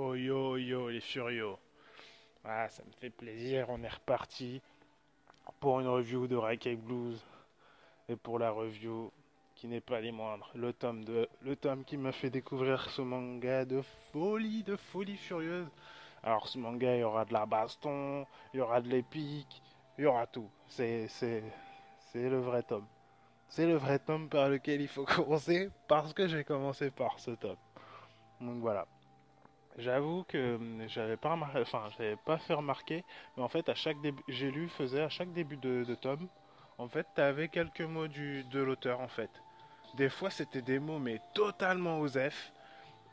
Oh yo yo les furios. Ah, ça me fait plaisir, on est reparti pour une review de Raikage Blues et pour la review qui n'est pas les moindres, le tome qui m'a fait découvrir ce manga de folie furieuse. Alors ce manga, il y aura de la baston, il y aura de l'épique, il y aura tout. C'est le vrai tome. C'est le vrai tome par lequel il faut commencer parce que j'ai commencé par ce tome. Donc voilà. J'avoue que j'avais pas remarqué, enfin, j'avais pas fait remarquer, mais en fait, à chaque début, j'ai lu, faisait à chaque début de tome, en fait, t'avais quelques mots de l'auteur, en fait. Des fois, c'était des mots, mais totalement osef,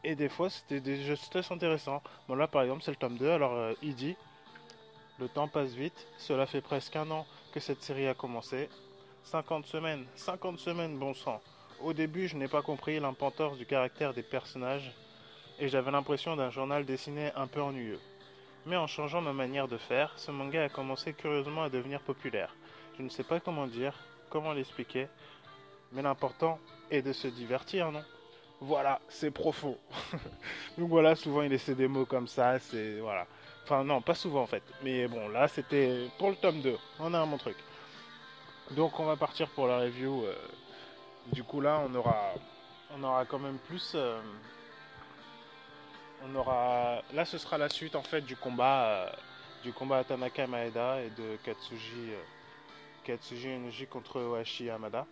et des fois, c'était des gestes intéressants. Bon, là, par exemple, c'est le tome 2, alors il dit, le temps passe vite, cela fait presque un an que cette série a commencé. 50 semaines, bon sang. Au début, je n'ai pas compris l'importance du caractère des personnages, et j'avais l'impression d'un journal dessiné un peu ennuyeux. Mais en changeant ma manière de faire, ce manga a commencé curieusement à devenir populaire. Je ne sais pas comment dire, comment l'expliquer, mais l'important est de se divertir, non? Voilà, c'est profond. Donc voilà, souvent il essaie des mots comme ça, c'est... Voilà. Enfin non, pas souvent en fait. Mais bon, là c'était pour le tome 2. On a un bon truc. Donc on va partir pour la review. Du coup là, on aura quand même plus... on aura... Là ce sera la suite en fait du combat à Tanaka Maeda et de Katsuji Enoji contre Ohashi Yamada.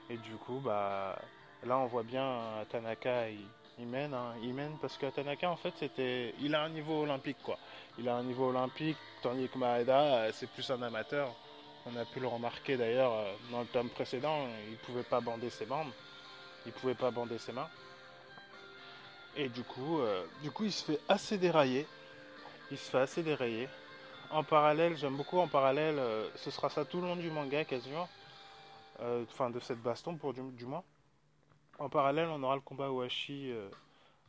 Et du coup, bah, là, on voit bien Tanaka, il mène, hein. Il mène parce que Tanaka, en fait, il a un niveau olympique, quoi. Il a un niveau olympique, tandis que Maeda, c'est plus un amateur. On a pu le remarquer d'ailleurs dans le tome précédent, il pouvait pas bander ses bandes, il pouvait pas bander ses mains. Et du coup, il se fait assez dérailler. Il se fait assez dérailler. En parallèle, j'aime beaucoup en parallèle, ce sera ça tout le long du manga quasiment. Enfin, de cette baston pour du moins. En parallèle, on aura le combat Ohashi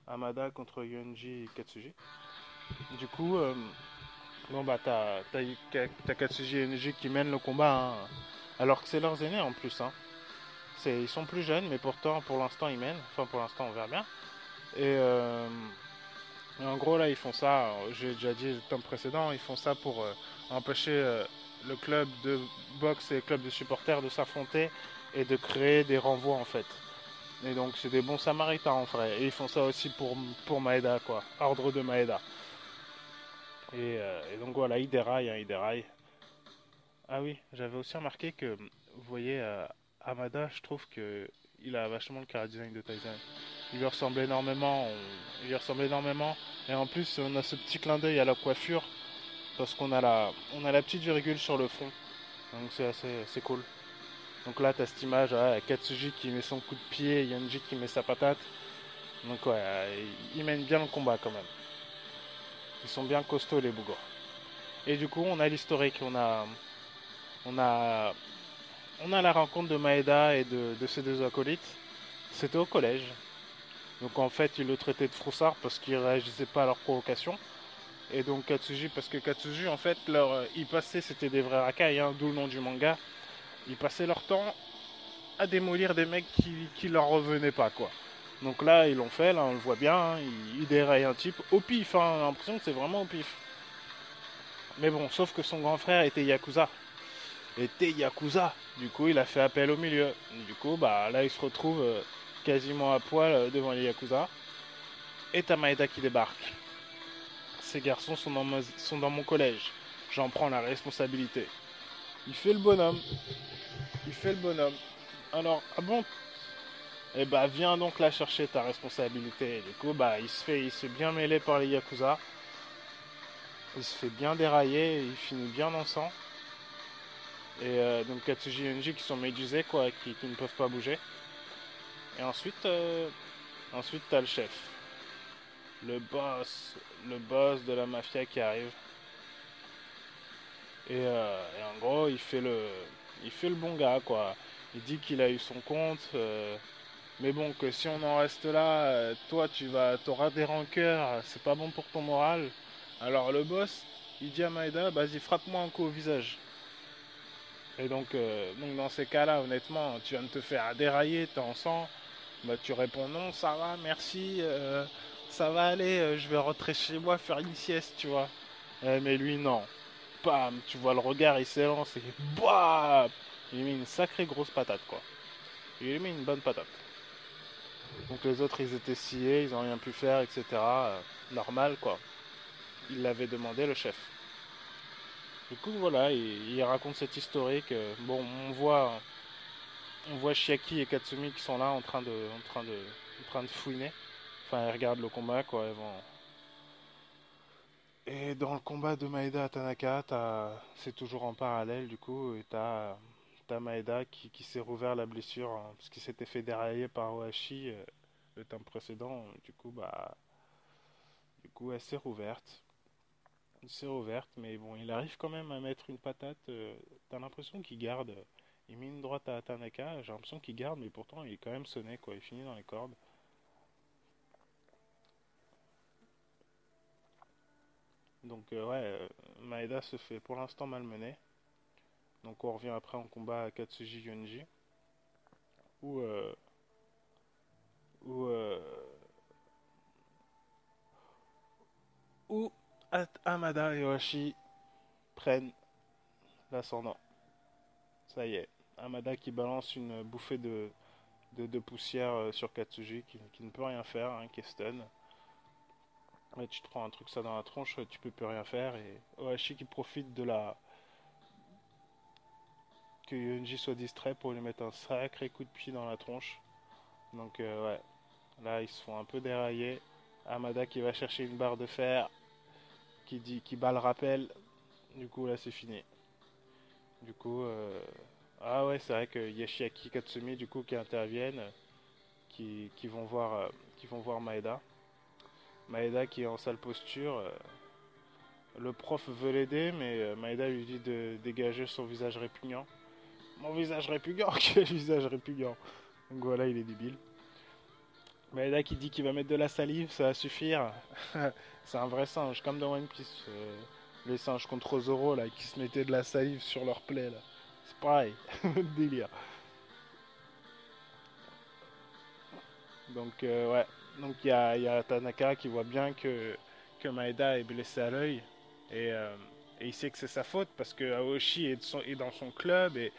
Hamada contre Yonji Katsuji. Du coup, bon bah t'as Katsuji et Yonji qui mènent le combat, hein, alors que c'est leurs aînés en plus. Hein. Ils sont plus jeunes, mais pourtant pour l'instant ils mènent. Enfin pour l'instant on verra bien. Et, en gros là ils font ça. J'ai déjà dit le tome précédent, ils font ça pour empêcher le club de boxe et le club de supporters de s'affronter et de créer des renvois en fait. Et donc c'est des bons samaritains en vrai. Et ils font ça aussi pour Maeda, quoi. Ordre de Maeda. Et donc voilà, il déraille, hein, il déraille. Ah oui, j'avais aussi remarqué que, vous voyez, Hamada, je trouve que il a vachement le cara design de Tyson. Il lui ressemble énormément, il lui ressemble énormément. Et en plus, on a ce petit clin d'œil à la coiffure, parce qu'on a la petite virgule sur le front. Donc c'est cool. Donc là, t'as cette image, ouais, Katsuji qui met son coup de pied, Yonji qui met sa patate. Donc ouais, ils mènent bien le combat quand même. Ils sont bien costauds les bougres. Et du coup, on a l'historique, on a, on a la rencontre de Maeda et de ses deux acolytes. C'était au collège. Donc en fait, ils le traitaient de froussard parce qu'ils réagissaient pas à leurs provocations. Et donc Katsuji, parce que Katsuji, en fait, ils passaient, c'était des vrais racailles, hein, d'où le nom du manga. Ils passaient leur temps à démolir des mecs qui leur revenaient pas, quoi. Donc là, ils l'ont fait, là, on le voit bien, hein, ils déraillent un type au pif, hein, on a l'impression que c'est vraiment au pif. Mais bon, sauf que son grand frère était Yakuza. Du coup, il a fait appel au milieu. Du coup, bah là, il se retrouve quasiment à poil devant les Yakuza. Et Tamaeda qui débarque. Ces garçons sont dans mon collège. J'en prends la responsabilité. Il fait le bonhomme. Il fait le bonhomme. Alors, ah bon. Eh bah, viens donc là chercher ta responsabilité. Et du coup, bah, il se fait bien mêler par les Yakuza. Il se fait bien dérailler. Et il finit bien dans le sang. Et donc Katsuji et Yonji qui sont médusés, quoi, qui ne peuvent pas bouger. Et ensuite t'as le chef, le boss de la mafia qui arrive. Et en gros, il fait le bon gars, quoi. Il dit qu'il a eu son compte, mais bon, que si on en reste là, toi, t'auras des rancœurs, c'est pas bon pour ton moral. Alors le boss, il dit à Maeda, vas-y, frappe-moi un coup au visage. Et donc dans ces cas-là, honnêtement, tu viens de te faire dérailler, t'es en sang, bah tu réponds non, ça va, merci. ça va aller, je vais rentrer chez moi faire une sieste, tu vois. Mais lui, non. Bam, tu vois le regard, il s'élance et bam, il lui met une sacrée grosse patate, quoi. Il lui met une bonne patate. Donc les autres, ils étaient sciés, ils n'ont rien pu faire, etc. Normal, quoi. Il l'avait demandé, le chef. Du coup, voilà, il raconte cette historique. Bon, on voit Chiaki et Katsumi qui sont là en train de fouiner. Enfin, ils regardent le combat, quoi. Et dans le combat de Maeda à Tanaka, c'est toujours en parallèle, du coup, et t'as Maeda qui s'est rouvert la blessure, hein, parce qu'il s'était fait dérailler par Ohashi le temps précédent. Du coup, elle s'est rouverte. Elle s'est rouverte, mais bon, il arrive quand même à mettre une patate. T'as l'impression qu'il garde. Il met une droite à Tanaka, j'ai l'impression qu'il garde, mais pourtant il est quand même sonné, quoi. Il finit dans les cordes. Donc, ouais, Maeda se fait pour l'instant malmener. Donc, on revient après en combat à Katsuji Yonji, où, euh, où, euh, où Hamada et Ohashi prennent l'ascendant. Ça y est, Hamada qui balance une bouffée de poussière sur Katsuji, qui ne peut rien faire, hein, qui est stun. Ouais, tu te prends un truc ça dans la tronche, tu peux plus rien faire. Et Ohashi qui profite que Yonji soit distrait pour lui mettre un sacré coup de pied dans la tronche. Donc ouais, là ils se font un peu dérailler. Hamada qui va chercher une barre de fer, qui bat le rappel. Du coup là c'est fini. Du coup ah ouais, c'est vrai que Yoshiaki Katsumi du coup qui interviennent, qui vont voir Maeda. Maeda qui est en sale posture. Le prof veut l'aider, mais Maeda lui dit de dégager son visage répugnant. Mon visage répugnant. Quel visage répugnant. Donc voilà, il est débile. Maeda qui dit qu'il va mettre de la salive, ça va suffire. C'est un vrai singe, comme dans One Piece. Les singes contre Zoro, là, qui se mettaient de la salive sur leur plaie, là. C'est pareil. Délire. Donc, ouais. Donc, il y a Tanaka qui voit bien que Maeda est blessé à l'œil. Et il sait que c'est sa faute parce que Aoshi est dans son club et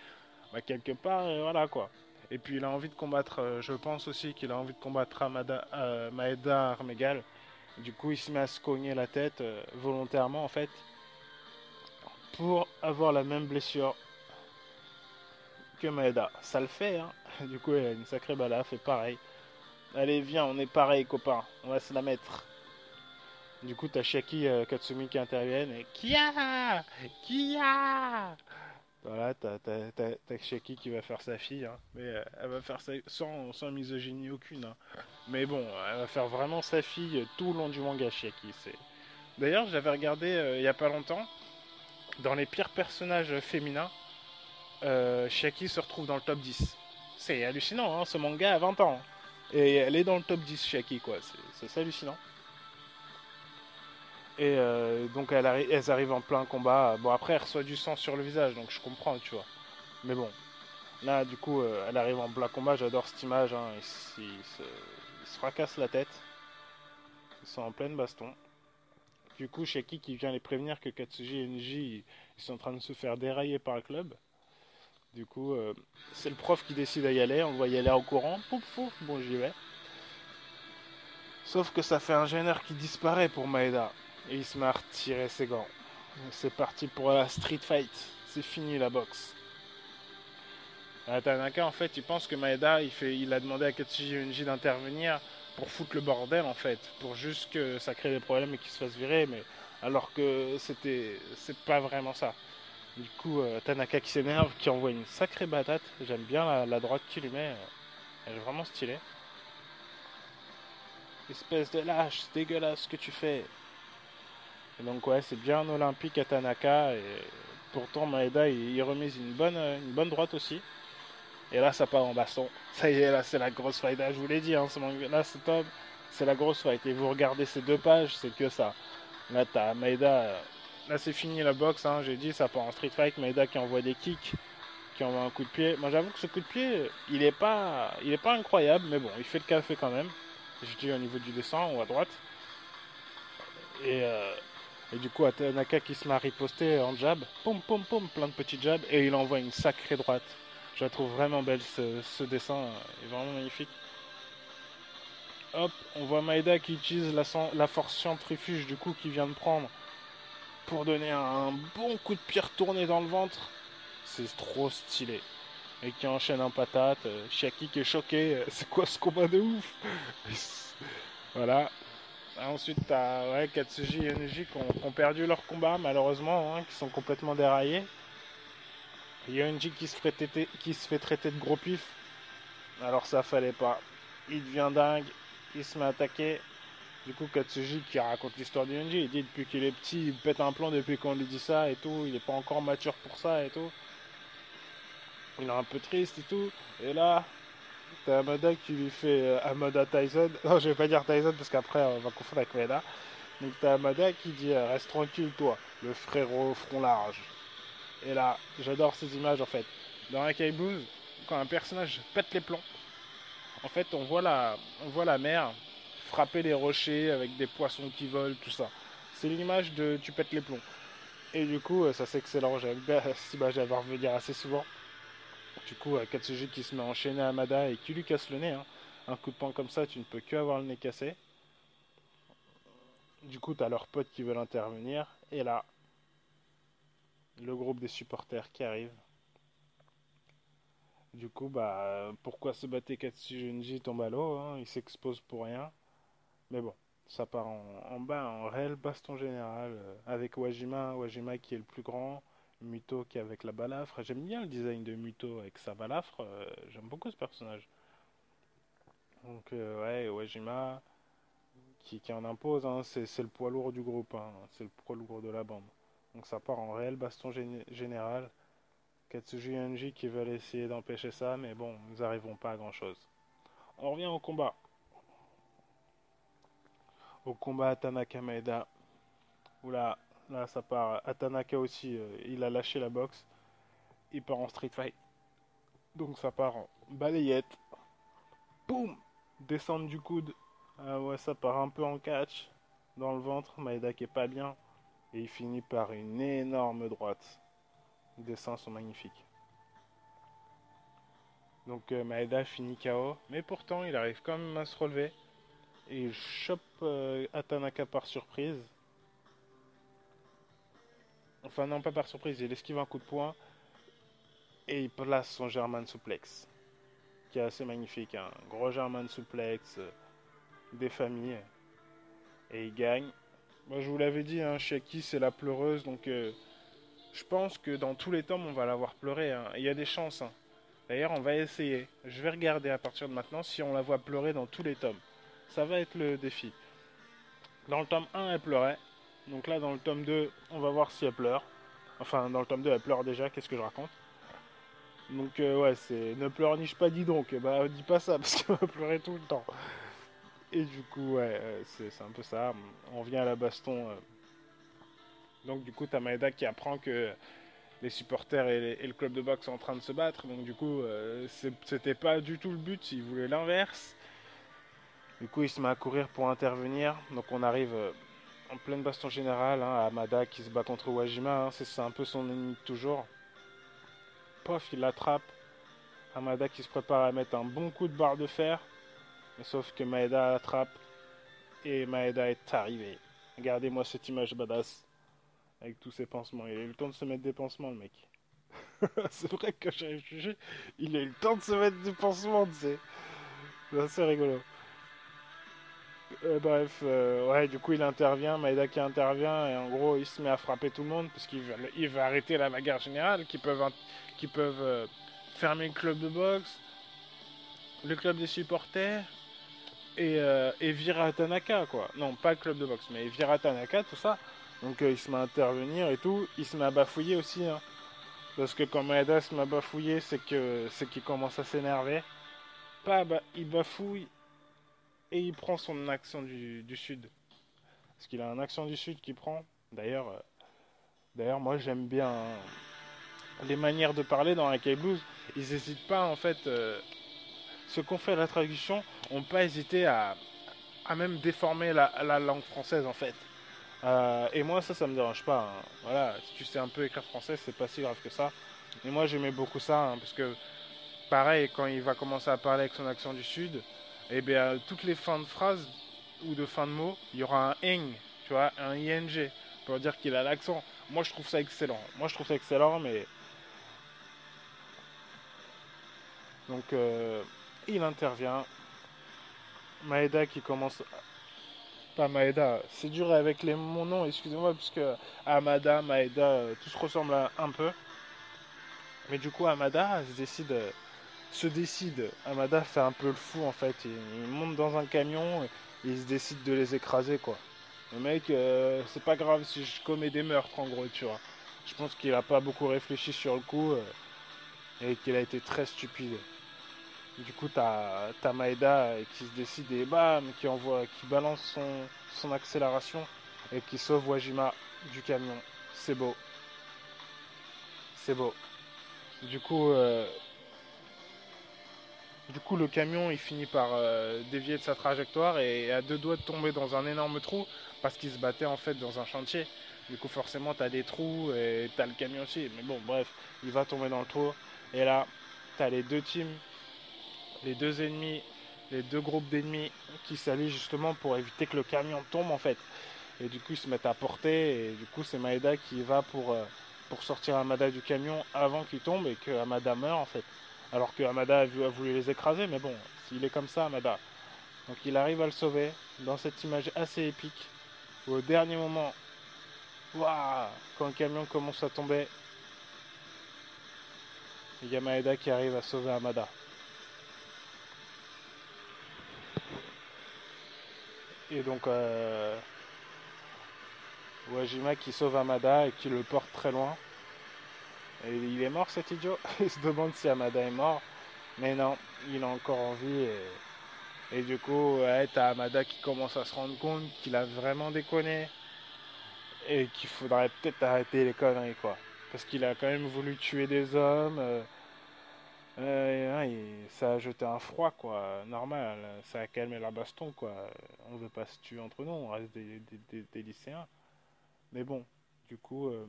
bah, quelque part, voilà quoi. Et puis il a envie de combattre, je pense aussi qu'il a envie de combattre Maeda Armegal. Du coup, il se met à se cogner la tête volontairement en fait pour avoir la même blessure que Maeda. Ça le fait, hein. Du coup, il a une sacrée balafre et pareil. Allez, viens, on est pareil, copain. On va se la mettre. Du coup, t'as Shaki Katsumi qui interviennent et Kia Kia. Voilà, t'as Shaki qui va faire sa fille, hein. Mais elle va faire ça sans misogynie aucune, hein. Mais bon, elle va faire vraiment sa fille tout le long du manga, Shaki. D'ailleurs, j'avais regardé il y a pas longtemps, dans les pires personnages féminins, Shaki se retrouve dans le top 10. C'est hallucinant, hein, ce manga a 20 ans. Et elle est dans le top 10, Shaki, quoi. C'est hallucinant. Et donc elles arrivent en plein combat. Bon, après, elle reçoit du sang sur le visage, donc je comprends, tu vois. Mais bon, là, du coup, elle arrive en plein combat. J'adore cette image, hein. Ils se fracassent la tête. Ils sont en pleine baston. Du coup, Shaki qui vient les prévenir que Katsuji et Nji ils sont en train de se faire dérailler par le club. Du coup, c'est le prof qui décide à y aller. On va y aller en courant. Pouf, pouf, bon, j'y vais. Sauf que ça fait un gêneur qui disparaît pour Maeda. Et il se met à retirer ses gants. C'est parti pour la street fight. C'est fini la boxe. Tanaka, en fait, il pense que Maeda, il a demandé à Katsuji Yonji d'intervenir pour foutre le bordel, en fait. Pour juste que ça crée des problèmes et qu'il se fasse virer. Mais alors que c'est pas vraiment ça. Du coup, Tanaka qui s'énerve, qui envoie une sacrée batate. J'aime bien la droite qu'il lui met. Elle est vraiment stylée. Espèce de lâche, c'est dégueulasse ce que tu fais. Et donc ouais, c'est bien olympique à Tanaka. Et pourtant Maeda il remise une bonne droite aussi. Et là ça part en baston. Ça y est, là c'est la grosse fight. Ah, je vous l'ai dit, hein, là c'est top. C'est la grosse fight. Et vous regardez ces deux pages, c'est que ça. Là t'as Maeda. Là c'est fini la boxe, hein, j'ai dit, ça part en street fight. Maeda qui envoie des kicks, qui envoie un coup de pied. Moi j'avoue que ce coup de pied, il est pas incroyable, mais bon, il fait le café quand même. Je dis au niveau du dessin ou à droite. Et, euh, et du coup, Tanaka qui se met à riposter en jab, pom pom pom, plein de petits jabs, et il envoie une sacrée droite. Je la trouve vraiment belle, ce dessin est vraiment magnifique. Hop, on voit Maeda qui utilise la force centrifuge du coup qu'il vient de prendre pour donner un bon coup de pied retourné dans le ventre. C'est trop stylé. Et qui enchaîne en patate. Chiaki qui est choqué. C'est quoi ce combat de ouf? Voilà. Ensuite, t'as Katsuji et Yoneji qui ont perdu leur combat, malheureusement, qui sont complètement déraillés. Yoneji qui se fait traiter de gros pif. Alors ça fallait pas. Il devient dingue. Il se met à attaquer. Du coup, Katsuji qui raconte l'histoire de Yoneji, il dit depuis qu'il est petit, il pète un plomb depuis qu'on lui dit ça et tout. Il est pas encore mature pour ça et tout. Il est un peu triste et tout. Et là, t'as Amada qui lui fait Amada Tyson. Non, je vais pas dire Tyson parce qu'après on va confondre avec Maeda. Donc t'as Amada qui dit reste tranquille toi, le frérot au front large. Et là, j'adore ces images en fait. Dans Akai Blues, quand un personnage pète les plombs, en fait on voit la mer frapper les rochers avec des poissons qui volent, tout ça. C'est l'image de tu pètes les plombs. Et du coup, ça c'est excellent, j'aime bien cette image à voir revenir assez souvent. Du coup, Katsuji qui se met à enchaîner Amada et qui lui casse le nez. Un coup de poing comme ça, tu ne peux que avoir le nez cassé. Du coup, t'as leurs potes qui veulent intervenir. Et là, le groupe des supporters qui arrive. Du coup, pourquoi se battre Katsuji tombe à l'eau, il s'expose pour rien. Mais bon, ça part en bas, en réel baston général, avec Wajima qui est le plus grand, Muto qui est avec la balafre. J'aime bien le design de Muto avec sa balafre, j'aime beaucoup ce personnage. Donc ouais, Wajima qui en impose, c'est le poids lourd du groupe, c'est le poids lourd de la bande. Donc ça part en réel baston général. Katsuji et Anji qui veulent essayer d'empêcher ça, mais bon, nous n'arrivons pas à grand chose. On revient au combat. Au combat à Tanaka Maeda. Oula, là ça part. Atanaka aussi, il a lâché la boxe. Il part en street fight. Donc ça part en balayette. Boum, descente du coude. Ah ouais, ça part un peu en catch. Dans le ventre, Maeda qui est pas bien. Et il finit par une énorme droite. Les dessins sont magnifiques. Donc Maeda finit KO. Mais pourtant, il arrive quand même à se relever. Et il chope Atanaka par surprise. Enfin non, pas par surprise, il esquive un coup de poing. Et il place son German Suplex. Qui est assez magnifique. Un gros German Suplex. Des familles. Et il gagne. Moi je vous l'avais dit, Chiaki c'est la pleureuse. Donc je pense que dans tous les tomes on va la voir pleurer. Il y a des chances. D'ailleurs on va essayer. Je vais regarder à partir de maintenant si on la voit pleurer dans tous les tomes. Ça va être le défi. Dans le tome 1 elle pleurait. Donc là dans le tome 2 on va voir si elle pleure. Enfin dans le tome 2 elle pleure déjà, qu'est-ce que je raconte. Donc ouais c'est ne pleurniche pas dis donc. Bah dis pas ça parce qu'elle va pleurer tout le temps. Et du coup ouais c'est un peu ça. On vient à la baston. Donc du coup t'as Maeda qui apprend que les supporters et le club de boxe sont en train de se battre. Donc du coup c'était pas du tout le but, ils voulaient l'inverse. Du coup il se met à courir pour intervenir. Donc on arrive en pleine baston générale, Amada qui se bat contre Wajima, c'est un peu son ennemi de toujours. Pof, il l'attrape. Amada qui se prépare à mettre un bon coup de barre de fer. Mais sauf que Maeda l'attrape. Et Maeda est arrivé. Regardez-moi cette image badass. Avec tous ses pansements. Il a eu le temps de se mettre des pansements, le mec. C'est vrai que j'ai jugé. Il a eu le temps de se mettre des pansements, tu sais. C'est assez rigolo. Bref, ouais, du coup il intervient, Maeda qui intervient, et en gros il se met à frapper tout le monde, parce qu'il veut arrêter la bagarre générale, qui peuvent fermer le club de boxe, le club des supporters, et virer Tanaka, quoi. Non, pas le club de boxe, mais virer Tanaka, tout ça. Donc il se met à intervenir et tout, il se met à bafouiller aussi, parce que quand Maeda se met à bafouiller, c'est qu'il commence à s'énerver. Il bafouille, et il prend son accent du sud. Parce qu'il a un accent du sud qu'il prend. D'ailleurs, moi j'aime bien les manières de parler dans Akai Blues. Ils n'hésitent pas, en fait, ceux qu'on fait la traduction, n'ont pas hésité à même déformer la langue française, en fait. Et moi, ça me dérange pas, hein. Voilà, si tu sais un peu écrire français, c'est pas si grave que ça. Et moi, j'aimais beaucoup ça, hein, parce que, pareil, quand il va commencer à parler avec son accent du Sud, eh bien, toutes les fins de phrases ou de fin de mots, il y aura un ing, tu vois, un ing, pour dire qu'il a l'accent. Moi, je trouve ça excellent. Moi, je trouve ça excellent, mais. Donc, il intervient. Maeda qui commence. Pas Maeda, c'est dur avec mon nom, excusez-moi, puisque Amada, Maeda, tous ressemblent un peu. Mais du coup, Amada se décide. Amada fait un peu le fou en fait. Il monte dans un camion et il se décide de les écraser quoi. Le mec, c'est pas grave si je commets des meurtres en gros, tu vois. Je pense qu'il a pas beaucoup réfléchi sur le coup et qu'il a été très stupide. Du coup, t'as Maeda qui se décide et bam, qui balance son accélération et qui sauve Wajima du camion. C'est beau, c'est beau. Du coup, euh, du coup, le camion il finit par dévier de sa trajectoire et à deux doigts de tomber dans un énorme trou parce qu'il se battait en fait dans un chantier. Du coup, forcément, t'as des trous et t'as le camion aussi. Mais bon, bref, il va tomber dans le trou. Et là, t'as les deux teams, les deux ennemis, les deux groupes d'ennemis qui s'allient justement pour éviter que le camion tombe en fait. Et du coup, ils se mettent à porter. Et du coup, c'est Maeda qui va pour sortir Amada du camion avant qu'il tombe et que Amada meurt en fait. Alors que Amada a voulu les écraser, mais bon, il est comme ça, Amada. Donc il arrive à le sauver dans cette image assez épique où au dernier moment, waouh, quand le camion commence à tomber, il y a Maeda qui arrive à sauver Amada. Et donc, Wajima qui sauve Amada et qui le porte très loin. Et il est mort cet idiot. Il se demande si Amada est mort. Mais non, il est encore en vie. Et du coup, ouais, t'as Amada qui commence à se rendre compte qu'il a vraiment déconné. Et qu'il faudrait peut-être arrêter les conneries, quoi. Parce qu'il a quand même voulu tuer des hommes. Ça a jeté un froid, quoi. Normal. Ça a calmé la baston, quoi. On veut pas se tuer entre nous, on reste des lycéens. Mais bon, du coup, euh,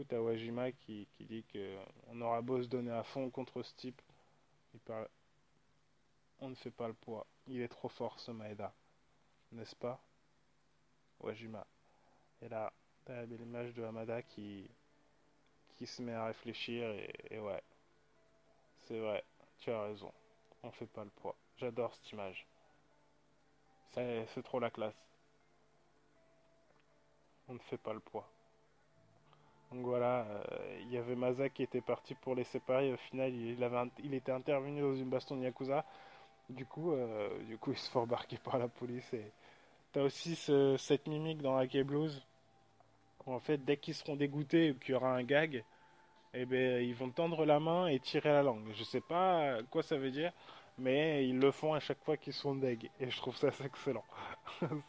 t'as Wajima qui dit que on aura beau se donner à fond contre ce type, on ne fait pas le poids. Il est trop fort, ce Maeda. N'est-ce pas, Wajima? Et là, t'as l'image de Hamada qui se met à réfléchir et ouais, c'est vrai, tu as raison. On fait pas le poids. J'adore cette image. C'est trop la classe. On ne fait pas le poids. Donc voilà, il y avait Maza qui était parti pour les séparer. Au final, il était intervenu dans une baston de Yakuza. Du coup, il se fait embarquer par la police. Et t'as aussi cette mimique dans Hack Blues. Où en fait, dès qu'ils seront dégoûtés ou qu'il y aura un gag, eh ben, ils vont tendre la main et tirer la langue. Je sais pas quoi ça veut dire, mais ils le font à chaque fois qu'ils sont deg. Et je trouve ça excellent.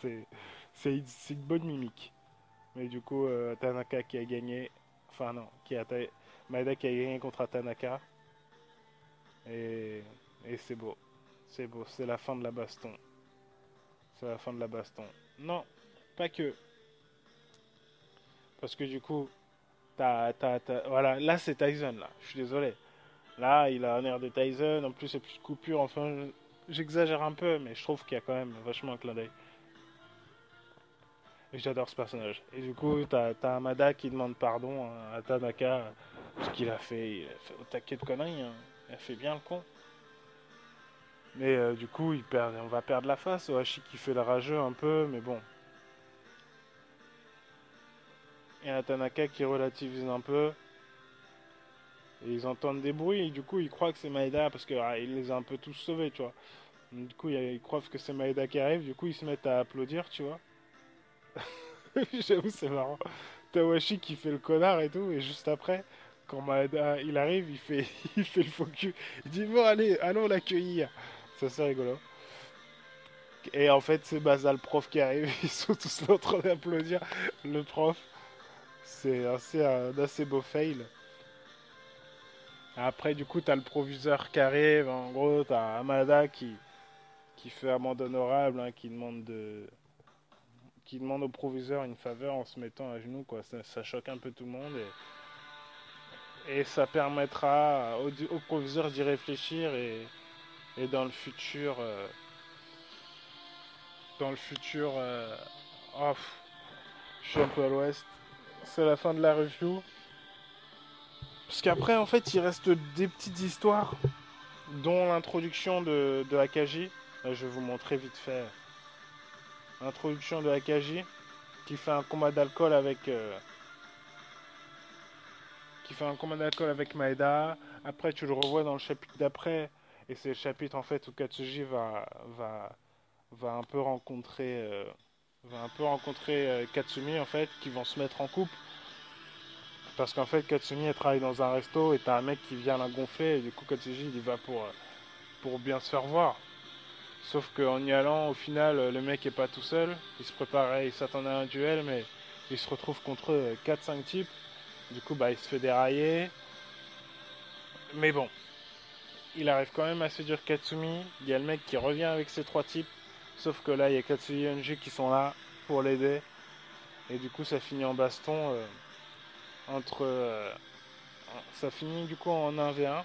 c'est, c'est une bonne mimique. Mais du coup, Tanaka qui a gagné. Enfin, non, Maeda qui a gagné contre Tanaka. Et, et c'est beau. C'est beau. C'est la fin de la baston. C'est la fin de la baston. Non, pas que. Parce que du coup, voilà, là c'est Tyson, là. Je suis désolé. Là, il a un air de Tyson. En plus, il y a plus de coupure. Enfin, j'exagère un peu, mais je trouve qu'il y a quand même vachement un clin d'œil. Et j'adore ce personnage. Et du coup, t'as Amada qui demande pardon à Tanaka. Ce qu'il a fait. Il a fait au taquet de conneries, hein. Il a fait bien le con. Mais du coup, on va perdre la face. Ohashi qui fait le rageux un peu, mais bon. Et à Tanaka qui relativise un peu. Et ils entendent des bruits, et du coup, ils croient que c'est Maeda parce qu'il les a un peu tous sauvés, tu vois. Du coup, ils croient que c'est Maeda qui arrive, du coup, ils se mettent à applaudir, tu vois. J'avoue, c'est marrant. Tawashi qui fait le connard et tout, et juste après, quand Maeda il arrive, il fait le faux cul. Il dit bon, allez, allons l'accueillir. Ça, c'est rigolo. Et en fait, c'est Basa le prof qui arrive, ils sont tous là en train d'applaudir le prof. C'est un assez beau fail. Après, du coup, t'as le proviseur qui arrive. En gros, t'as Amada qui fait amende honorable, hein, qui demande au proviseur une faveur en se mettant à genoux, quoi. Ça choque un peu tout le monde et ça permettra au proviseur d'y réfléchir et dans le futur, oh, je suis un peu à l'ouest. C'est la fin de la review. Parce qu'après, en fait, il reste des petites histoires, dont l'introduction de Akagi. Là, je vais vous montrer vite fait. L'introduction de Akagi, qui fait un combat d'alcool avec Maeda. Après, tu le revois dans le chapitre d'après. Et c'est le chapitre, en fait, où Katsuji va un peu rencontrer Katsumi, en fait, qui vont se mettre en couple. Parce qu'en fait, Katsumi, elle travaille dans un resto et t'as un mec qui vient la gonfler. Et du coup, Katsuji, il y va pour bien se faire voir. Sauf qu'en y allant, au final, le mec est pas tout seul. Il se préparait, il s'attendait à un duel, mais il se retrouve contre 4-5 types. Du coup, bah, il se fait dérailler. Mais bon, il arrive quand même à séduire Katsumi. Il y a le mec qui revient avec ces 3 types. Sauf que là, il y a Katsuya et Yonji qui sont là pour l'aider. Et du coup, ça finit en baston ça finit du coup en 1v1.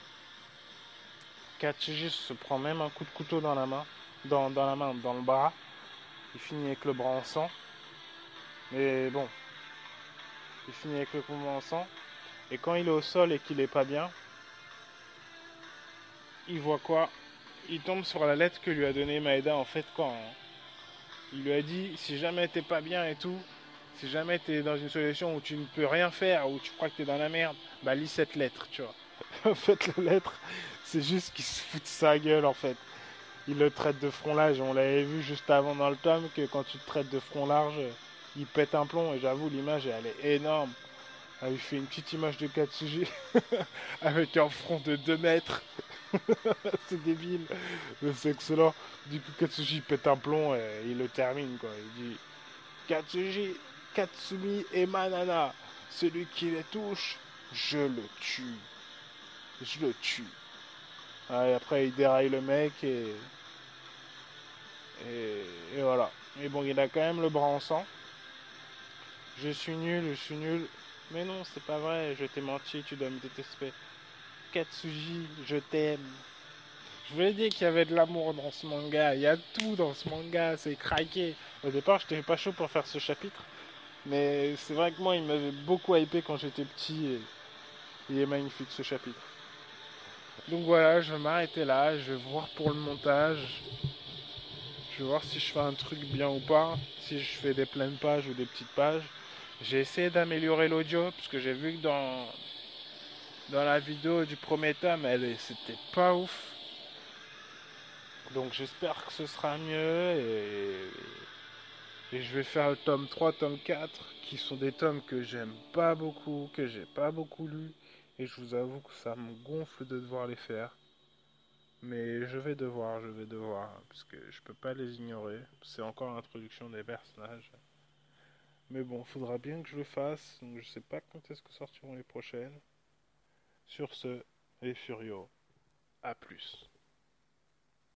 Katsuji se prend même un coup de couteau dans la main. Dans le bras. Il finit avec le bras en sang. Mais bon, il finit avec le bras en sang. Et quand il est au sol et qu'il est pas bien, il voit quoi? Il tombe sur la lettre que lui a donnée Maeda en fait quand il lui a dit si jamais t'es pas bien et tout, si jamais t'es dans une situation où tu ne peux rien faire, où tu crois que t'es dans la merde, bah lis cette lettre, tu vois. En fait, la lettre, c'est juste qu'il se fout de sa gueule en fait. Il le traite de front large. On l'avait vu juste avant dans le tome que quand tu te traites de front large, il pète un plomb. Et j'avoue, l'image, elle est énorme. Il fait une petite image de Katsuji avec un front de 2 mètres. C'est débile, mais c'est excellent. Du coup, Katsuji pète un plomb et il le termine, quoi. Il dit Katsuji, Katsumi et Manana, celui qui les touche, je le tue. Je le tue. Ah, et après, il déraille le mec et voilà. Mais bon, il a quand même le bras en sang. Je suis nul, je suis nul. Mais non, c'est pas vrai, je t'ai menti, tu dois me détester. Katsuji, je t'aime. Je voulais dire qu'il y avait de l'amour dans ce manga. Il y a tout dans ce manga, c'est craqué. Au départ, j'étais pas chaud pour faire ce chapitre. Mais c'est vrai que moi, il m'avait beaucoup hypé quand j'étais petit. Et il est magnifique ce chapitre. Donc voilà, je vais m'arrêter là. Je vais voir pour le montage. Je vais voir si je fais un truc bien ou pas. Si je fais des pleines pages ou des petites pages. J'ai essayé d'améliorer l'audio. Parce que j'ai vu que dans la vidéo du premier tome, c'était pas ouf. Donc j'espère que ce sera mieux et je vais faire le tome 3, tome 4 qui sont des tomes que j'aime pas beaucoup, que j'ai pas beaucoup lu et je vous avoue que ça me gonfle de devoir les faire. Mais je vais devoir parce que je peux pas les ignorer. C'est encore l'introduction des personnages. Mais bon, faudra bien que je le fasse. Donc je sais pas quand est-ce que sortiront les prochaines. Sur ce, les Furio, à plus.